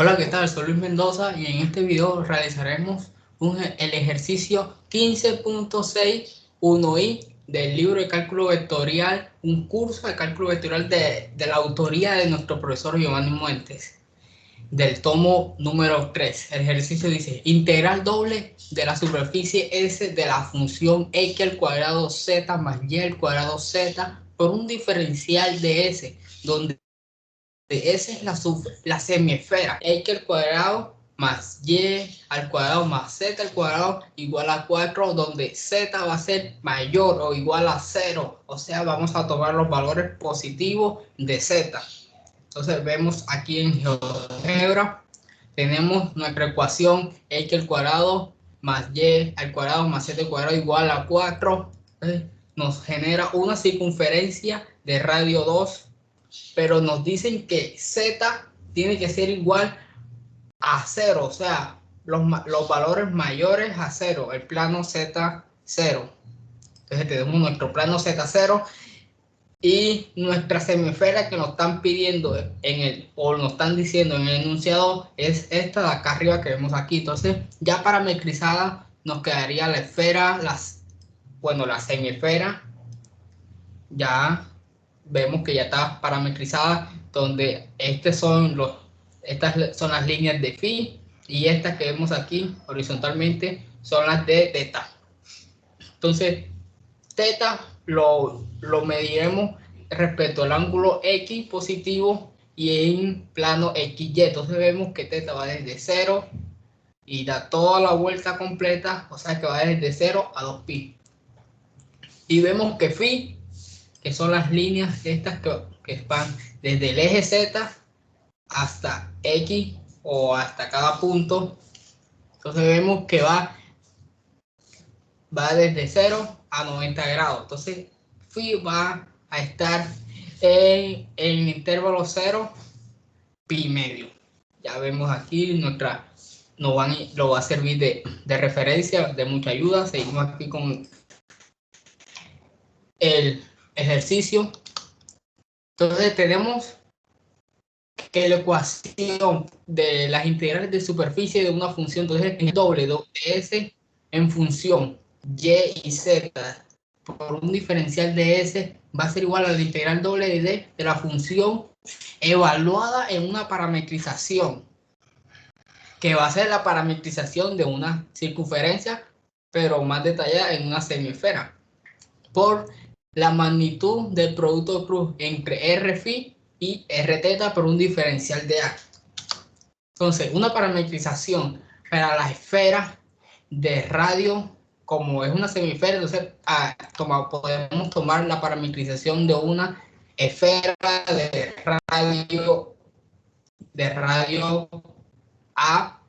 Hola, ¿qué tal? Soy Luis Mendoza y en este video realizaremos el ejercicio 15.6.1i del libro de cálculo vectorial, un curso de cálculo vectorial de la autoría de nuestro profesor Giovanni Muentes, del tomo número 3. El ejercicio dice: integral doble de la superficie S de la función x al cuadrado z más y al cuadrado z por un diferencial de S, donde S es la semiesfera, x al cuadrado más y al cuadrado más z al cuadrado igual a 4, donde z va a ser mayor o igual a 0, o sea, vamos a tomar los valores positivos de z. Entonces vemos aquí en GeoGebra, tenemos nuestra ecuación x al cuadrado más y al cuadrado más z al cuadrado igual a 4. Nos genera una circunferencia de radio 2, pero nos dicen que z tiene que ser igual a 0, o sea, los valores mayores a 0, el plano z 0. Entonces tenemos nuestro plano z0 y nuestra semiesfera que nos están pidiendo o nos están diciendo en el enunciado es esta de acá arriba que vemos aquí. Entonces ya parametrizada nos quedaría la esfera, la semiesfera. Ya vemos que ya está parametrizada, donde estas son las líneas de phi, y estas que vemos aquí horizontalmente son las de teta. Entonces teta lo mediremos respecto al ángulo x positivo y en plano XY. Entonces vemos que teta va desde 0 y da toda la vuelta completa, o sea que va desde 0 a 2pi. Y vemos que phi, que son las líneas estas que van desde el eje Z hasta X o hasta cada punto. Entonces vemos que va desde 0 a 90 grados. Entonces phi va a estar en el intervalo 0, pi medio. Ya vemos aquí lo va a servir de referencia, de mucha ayuda. Seguimos aquí con el ejercicio. Entonces tenemos que la ecuación de las integrales de superficie de una función, entonces es doble de S en función y y z por un diferencial de S va a ser igual a la integral doble de D de la función evaluada en una parametrización, que va a ser la parametrización de una circunferencia, pero más detallada en una semiesfera, por la magnitud del producto de cruz entre R phi y R teta por un diferencial de A. Entonces, una parametrización para la esfera de radio, como es una semiesfera, entonces podemos tomar la parametrización de una esfera de radio A.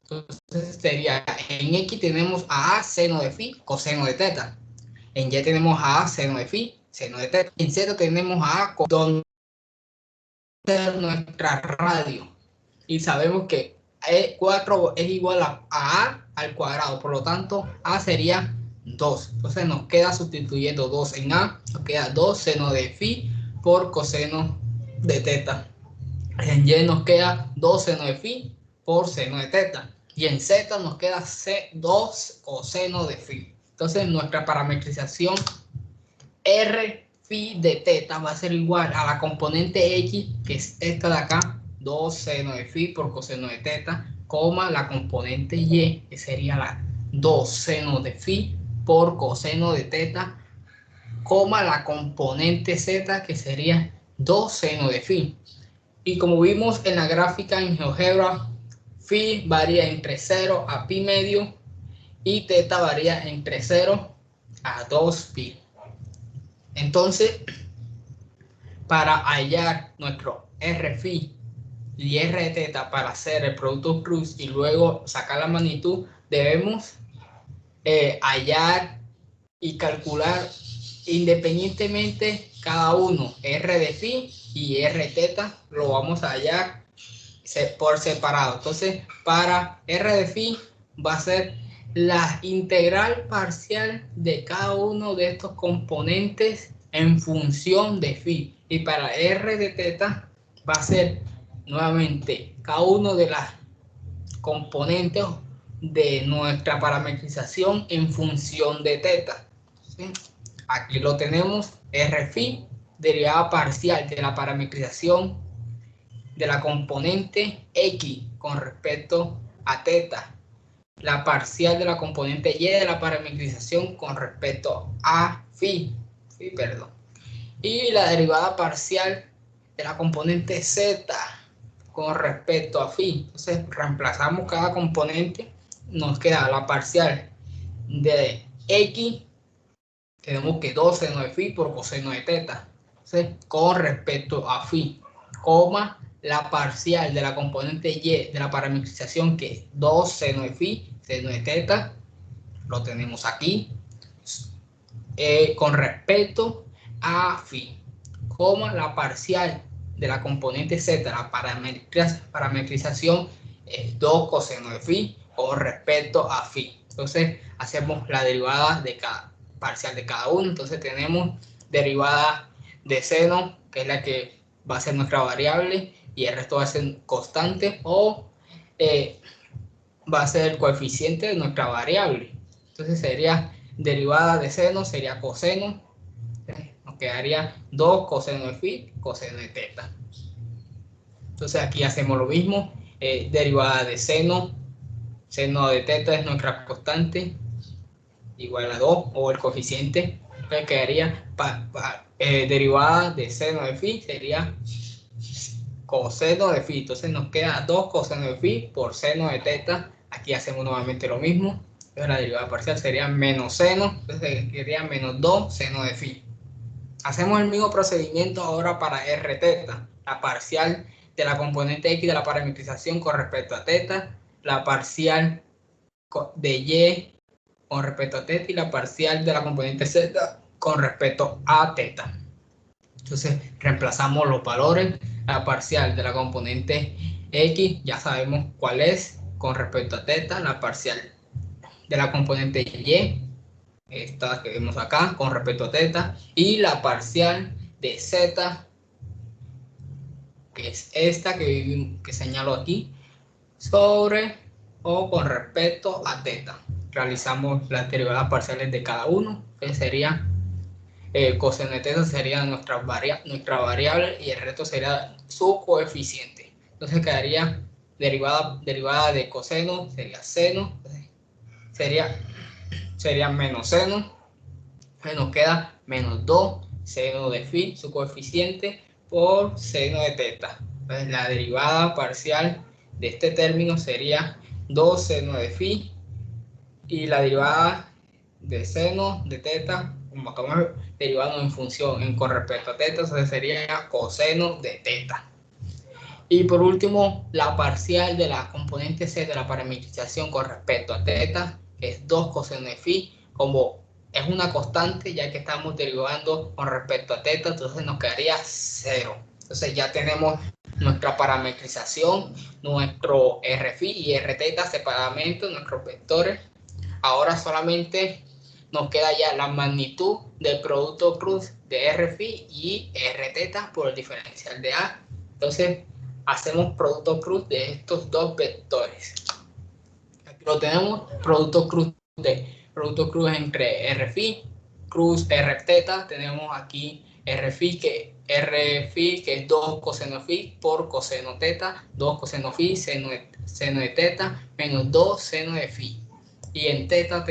Entonces sería, en X tenemos a A seno de phi, coseno de teta. En Y tenemos a A seno de phi, seno de teta. En Z tenemos a A donde nuestra radio. Y sabemos que 4 es igual a al cuadrado, por lo tanto A sería 2. Entonces nos queda, sustituyendo 2 en A, nos queda 2 seno de phi por coseno de teta. En Y nos queda 2 seno de phi por seno de teta. Y en Z nos queda 2 coseno de phi. Entonces nuestra parametrización R phi de teta va a ser igual a la componente X, que es esta de acá, 2 seno de phi por coseno de teta, coma la componente Y, que sería la 2 seno de phi por coseno de teta, coma la componente Z, que sería 2 seno de phi. Y como vimos en la gráfica en GeoGebra, phi varía entre 0 a pi medio y teta varía entre 0 a 2pi. Entonces, para hallar nuestro R phi y R teta para hacer el producto cruz y luego sacar la magnitud, debemos hallar y calcular independientemente cada uno. R de phi y R teta lo vamos a hallar por separado. Entonces, para R de phi va a ser la integral parcial de cada uno de estos componentes en función de phi. Y para R de teta va a ser nuevamente cada uno de las componentes de nuestra parametrización en función de teta. ¿Sí? Aquí lo tenemos, R' derivada parcial de la parametrización de la componente X con respecto a teta, la parcial de la componente Y de la parametrización con respecto a phi, perdón, y la derivada parcial de la componente Z con respecto a phi. Entonces reemplazamos cada componente, nos queda la parcial de X, tenemos que 2 seno de phi por coseno de teta, ¿sí? Con respecto a phi, coma, la parcial de la componente Y de la parametrización, que es 2 seno de phi, seno de teta, lo tenemos aquí, con respecto a phi, coma, la parcial de la componente Z, la parametrización, es 2 coseno de phi con respecto a phi. Entonces hacemos la derivada de cada parcial de cada uno. Entonces tenemos derivada de seno, que es la que va a ser nuestra variable, y el resto va a ser constante, o va a ser el coeficiente de nuestra variable. Entonces sería derivada de seno, sería coseno, nos quedaría 2 coseno de phi, coseno de teta. Entonces aquí hacemos lo mismo, derivada de seno, seno de teta es nuestra constante, igual a 2, o el coeficiente. Entonces quedaría derivada de seno de phi, sería coseno de phi. Entonces nos queda 2 coseno de phi por seno de teta. Aquí hacemos nuevamente lo mismo. Entonces la derivada parcial sería menos seno, entonces quedaría menos 2 seno de phi. Hacemos el mismo procedimiento ahora para r teta, la parcial de la componente X de la parametrización con respecto a teta, la parcial de Y con respecto a teta y la parcial de la componente Z con respecto a teta. Entonces reemplazamos los valores, la parcial de la componente X ya sabemos cuál es con respecto a teta, la parcial de la componente Y, esta que vemos acá con respecto a teta, y la parcial de Z, que es esta que señalo aquí, sobre o con respecto a teta. Realizamos las derivadas parciales de cada uno, que sería coseno de teta sería nuestra variable y el resto sería su coeficiente. Entonces quedaría derivada de coseno, sería seno, sería menos seno, nos queda menos 2 seno de phi, su coeficiente, por seno de teta. Entonces la derivada parcial de este término sería 2 seno de phi, y la derivada de seno de teta, como estamos derivando en función con respecto a teta, entonces sería coseno de teta. Y por último, la parcial de la componente C de la parametrización con respecto a teta, que es 2 coseno de phi. Como es una constante, ya que estamos derivando con respecto a teta, entonces nos quedaría 0. Entonces ya tenemos nuestra parametrización, nuestro R' y R teta separadamente, nuestros vectores. Ahora solamente nos queda ya la magnitud del producto cruz de R' y R teta por el diferencial de A. Entonces hacemos producto cruz de estos dos vectores. Aquí lo tenemos, producto cruz entre R' cruz R teta. Tenemos aquí R' que es 2 coseno phi por coseno teta, 2 coseno phi, seno de teta, menos 2 seno de phi. Y en teta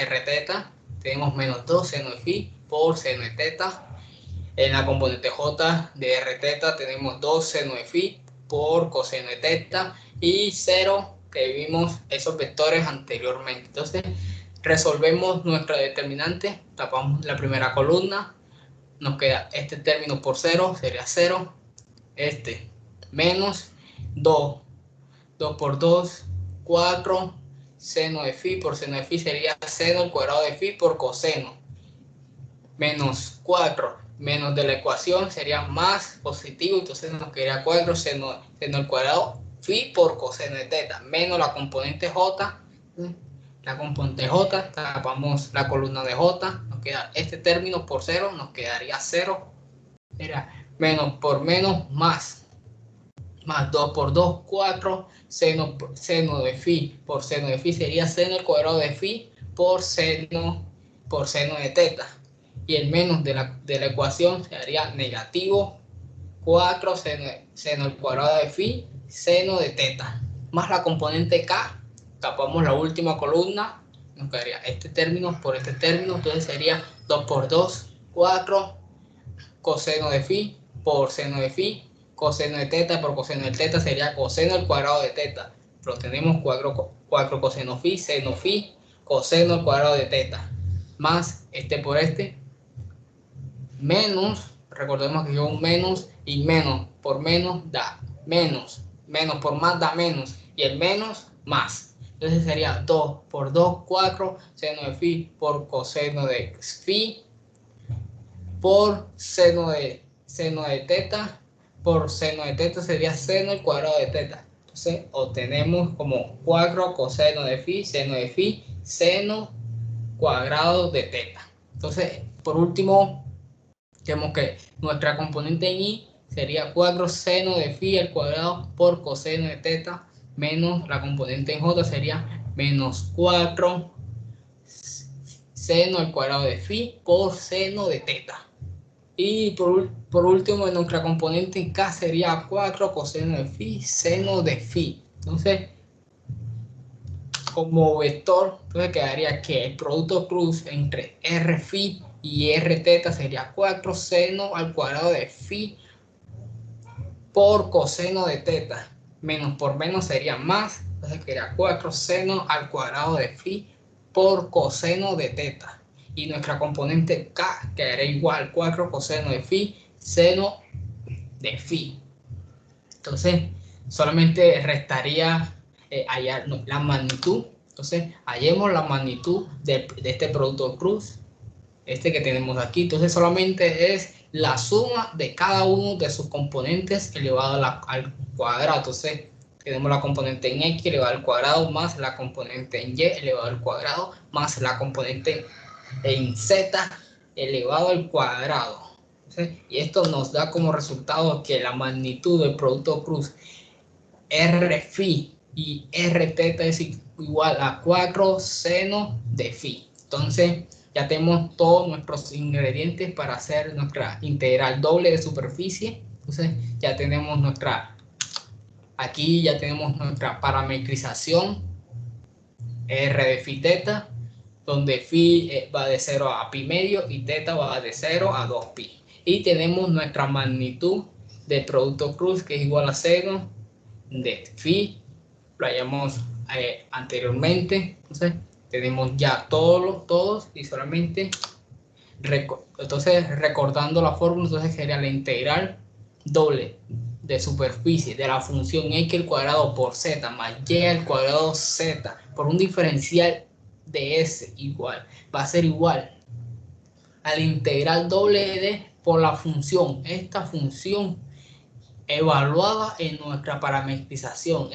R teta tenemos menos 2 seno de phi por seno de teta. En la componente J de R teta tenemos 2 seno de phi por coseno de teta y 0 que vimos esos vectores anteriormente. Entonces resolvemos nuestra determinante, tapamos la primera columna, nos queda este término por 0, sería 0, este menos 2, 2 por 2, 4, seno de phi por seno de phi sería seno al cuadrado de phi por coseno, menos 4, menos de la ecuación sería más positivo, entonces nos quedaría 4 seno al cuadrado phi por coseno de teta, menos la componente J, tapamos la columna de J, nos queda este término por 0, nos quedaría 0, era menos por menos más, más 2 por 2, 4, seno de phi por seno de phi sería seno al cuadrado de phi por seno de teta. Y el menos de la ecuación sería negativo 4 seno al cuadrado de phi seno de teta. Más la componente k, tapamos la última columna, nos quedaría este término por este término, entonces sería 2 por 2, 4 coseno de phi por seno de phi, coseno de teta por coseno de teta sería coseno al cuadrado de teta. Pero tenemos 4 coseno phi, coseno al cuadrado de teta, más este por este, menos, recordemos que yo un menos y menos por menos da menos, menos por más da menos, y el menos más. Entonces sería 2 por 2, 4, seno de phi por coseno de phi por seno de teta, por seno de teta sería seno al cuadrado de teta. Entonces obtenemos como 4 coseno de phi, seno cuadrado de teta. Entonces, por último, tenemos que nuestra componente en y sería 4 seno de phi al cuadrado por coseno de teta, menos la componente en j sería menos 4 seno al cuadrado de phi por seno de teta. Y por último, en nuestra componente en k sería 4 coseno de phi, seno de phi. Entonces, como vector, entonces quedaría que el producto cruz entre r phi y r teta sería 4 seno al cuadrado de phi por coseno de teta. Menos por menos sería más, entonces quedaría 4 seno al cuadrado de phi por coseno de teta. Y nuestra componente k quedaría igual 4 coseno de phi seno de phi. Entonces, solamente restaría hallar la magnitud. Entonces, hallemos la magnitud de este producto cruz, este que tenemos aquí. Entonces, solamente es la suma de cada uno de sus componentes elevado al cuadrado. Entonces, tenemos la componente en x elevado al cuadrado más la componente en y elevado al cuadrado más la componente en z elevado al cuadrado. ¿Sí? Y esto nos da como resultado que la magnitud del producto cruz r phi y r teta es igual a 4 seno de phi. Entonces ya tenemos todos nuestros ingredientes para hacer nuestra integral doble de superficie. Entonces ya tenemos aquí ya tenemos nuestra parametrización r de phi teta, donde phi va de 0 a pi medio y teta va de 0 a 2 pi. Y tenemos nuestra magnitud del producto cruz, que es igual a 0 de phi, lo hayamos anteriormente. Entonces tenemos ya todos y solamente entonces recordando la fórmula, entonces sería la integral doble de superficie de la función x al cuadrado por z más y al cuadrado z por un diferencial de s igual, va a ser igual a la integral doble de por la función, esta función evaluada en nuestra parametrización,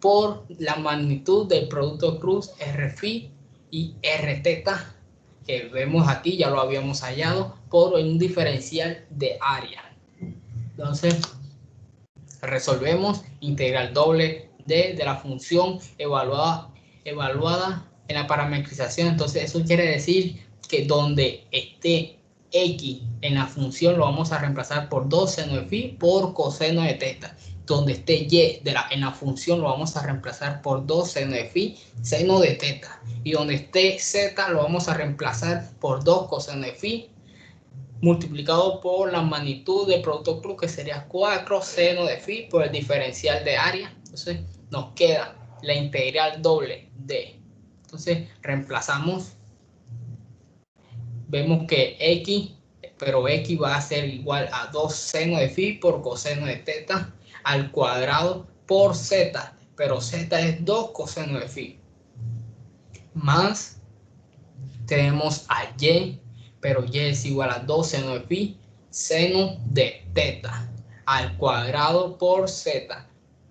por la magnitud del producto cruz r phi y r teta, que vemos aquí, ya lo habíamos hallado, por un diferencial de área. Entonces, resolvemos integral doble de la función evaluada en la parametrización. Entonces, eso quiere decir que donde esté x en la función lo vamos a reemplazar por 2 seno de phi por coseno de teta. Donde esté y en la función lo vamos a reemplazar por 2 seno de phi seno de teta. Y donde esté z lo vamos a reemplazar por 2 coseno de phi multiplicado por la magnitud del producto cruz, que sería 4 seno de phi por el diferencial de área. Entonces nos queda la integral doble de. Entonces reemplazamos. Vemos que x, pero x va a ser igual a 2 seno de phi por coseno de teta al cuadrado por z, pero z es 2 coseno de phi. Más tenemos a y, pero y es igual a 2 seno de phi seno de teta al cuadrado por z,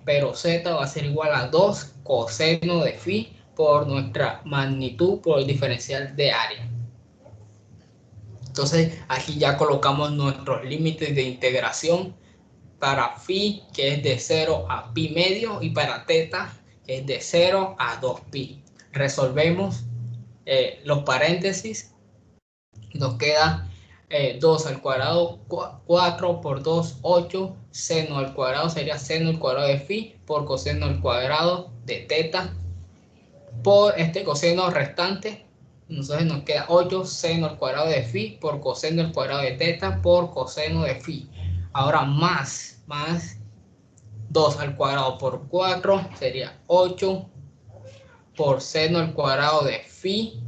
pero z va a ser igual a 2 coseno de phi por nuestra magnitud por el diferencial de área. Entonces aquí ya colocamos nuestros límites de integración para phi, que es de 0 a pi medio, y para teta, que es de 0 a 2pi. Resolvemos los paréntesis, nos queda 2 al cuadrado, 4 por 2, 8, seno al cuadrado sería seno al cuadrado de phi por coseno al cuadrado de teta, por este coseno restante, entonces nos queda 8 seno al cuadrado de phi por coseno al cuadrado de teta por coseno de phi. Ahora más 2 al cuadrado por 4 sería 8 por seno al cuadrado de phi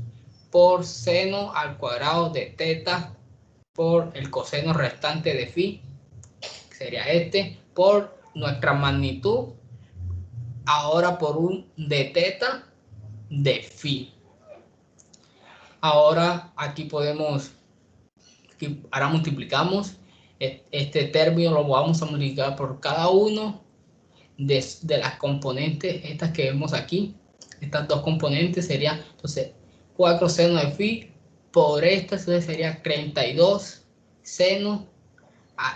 por seno al cuadrado de teta por el coseno restante de phi, que sería este, por nuestra magnitud, ahora por un de teta de phi. Ahora aquí podemos, ahora multiplicamos este término, lo vamos a multiplicar por cada uno de las componentes, estas que vemos aquí. Estas dos componentes serían, entonces, 4 seno de phi por esta, entonces sería 32 seno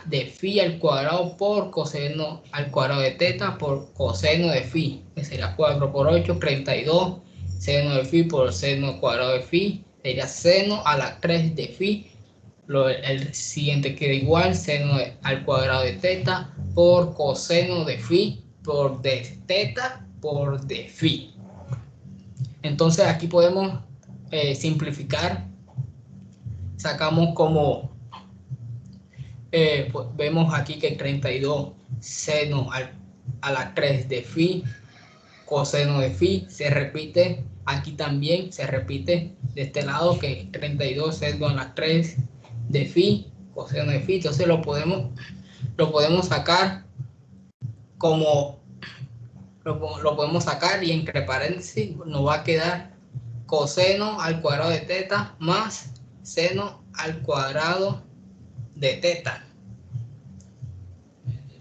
de phi al cuadrado por coseno al cuadrado de teta por coseno de phi, que sería 4 por 8, 32 seno de phi por seno cuadrado de phi, sería seno a la 3 de phi. El siguiente queda igual, seno al cuadrado de teta por coseno de phi por de teta por de phi. Entonces aquí podemos simplificar, sacamos como pues vemos aquí que 32 seno a la 3 de phi coseno de phi se repite aquí también, se repite de este lado, que 32 seno a la 3 de phi coseno de phi. Entonces lo podemos sacar como lo podemos sacar, y entre paréntesis nos va a quedar coseno al cuadrado de teta más seno al cuadrado de teta.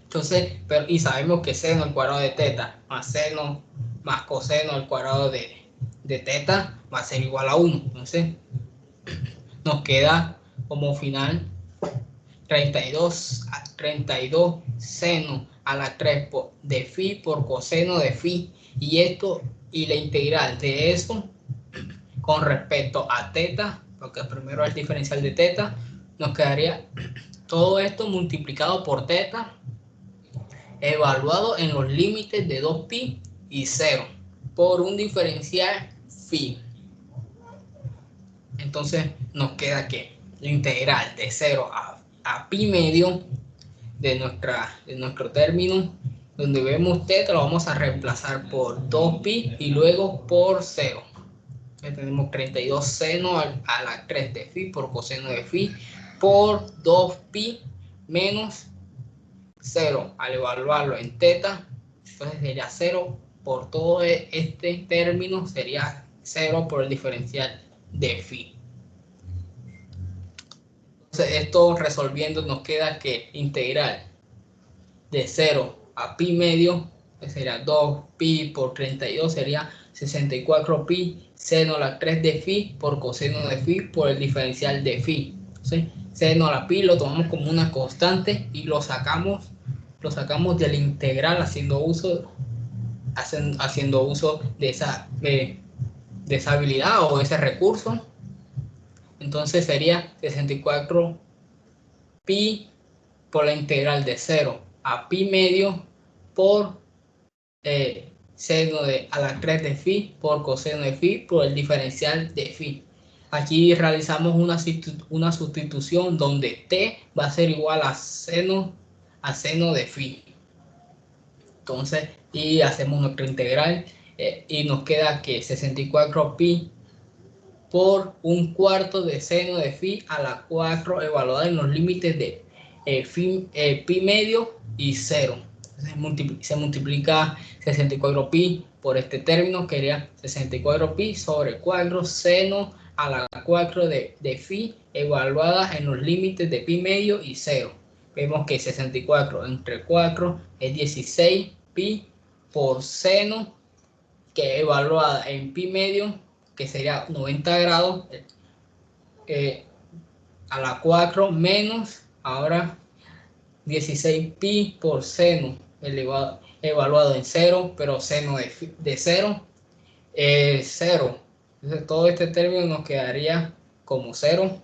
Entonces, y sabemos que seno al cuadrado de teta más seno más coseno al cuadrado de teta va a ser igual a 1. Entonces, nos queda como final 32 seno a la 3 de phi por coseno de phi. Y la integral de eso con respecto a teta, porque primero el diferencial de teta, nos quedaría todo esto multiplicado por teta, evaluado en los límites de 2pi y 0 por un diferencial phi. Entonces nos queda que la integral de 0 a pi medio de nuestro término, donde vemos teta, lo vamos a reemplazar por 2pi y luego por 0. Tenemos 32 seno a la 3 de phi por coseno de phi por 2pi menos 0 al evaluarlo en teta, entonces sería 0 por todo este término, sería 0 por el diferencial de phi. Entonces esto resolviendo nos queda que integral de 0 a pi medio, que sería 2pi por 32, sería 64pi seno a la 3 de phi por coseno de phi por el diferencial de phi. ¿Sí? Seno a la pi lo tomamos como una constante y lo sacamos de la integral haciendo uso de esa habilidad o ese recurso. Entonces sería 64 pi por la integral de 0 a pi medio por seno a la 3 de phi por coseno de phi por el diferencial de phi. Aquí realizamos una sustitución donde t va a ser igual a seno de phi. Entonces, y hacemos nuestra integral y nos queda que 64 pi por un cuarto de seno de phi a la 4 evaluada en los límites de pi medio y 0. Se multiplica 64 pi por este término, que sería 64 pi sobre 4 seno a la 4 de phi evaluada en los límites de pi medio y 0. Vemos que 64 entre 4 es 16 pi por seno, que evaluada en pi medio, que sería 90 grados, a la 4 menos, ahora 16 pi por seno evaluado en 0, pero seno de 0 es 0. Entonces todo este término nos quedaría como 0.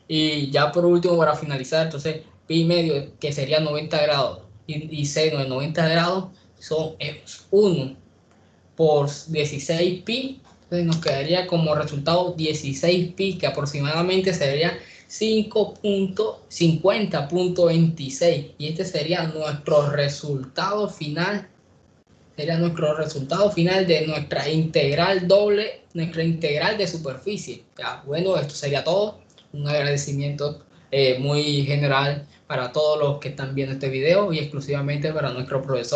Y ya por último, para finalizar, entonces pi medio, que sería 90 grados, y seno de 90 grados es 1 por 16 pi. Entonces nos quedaría como resultado 16 pi, que aproximadamente sería 5.50.26. Y este sería nuestro resultado final. Sería nuestro resultado final de nuestra integral doble, nuestra integral de superficie. Ya, bueno, esto sería todo. Un agradecimiento muy general para todos los que están viendo este video y exclusivamente para nuestro profesor.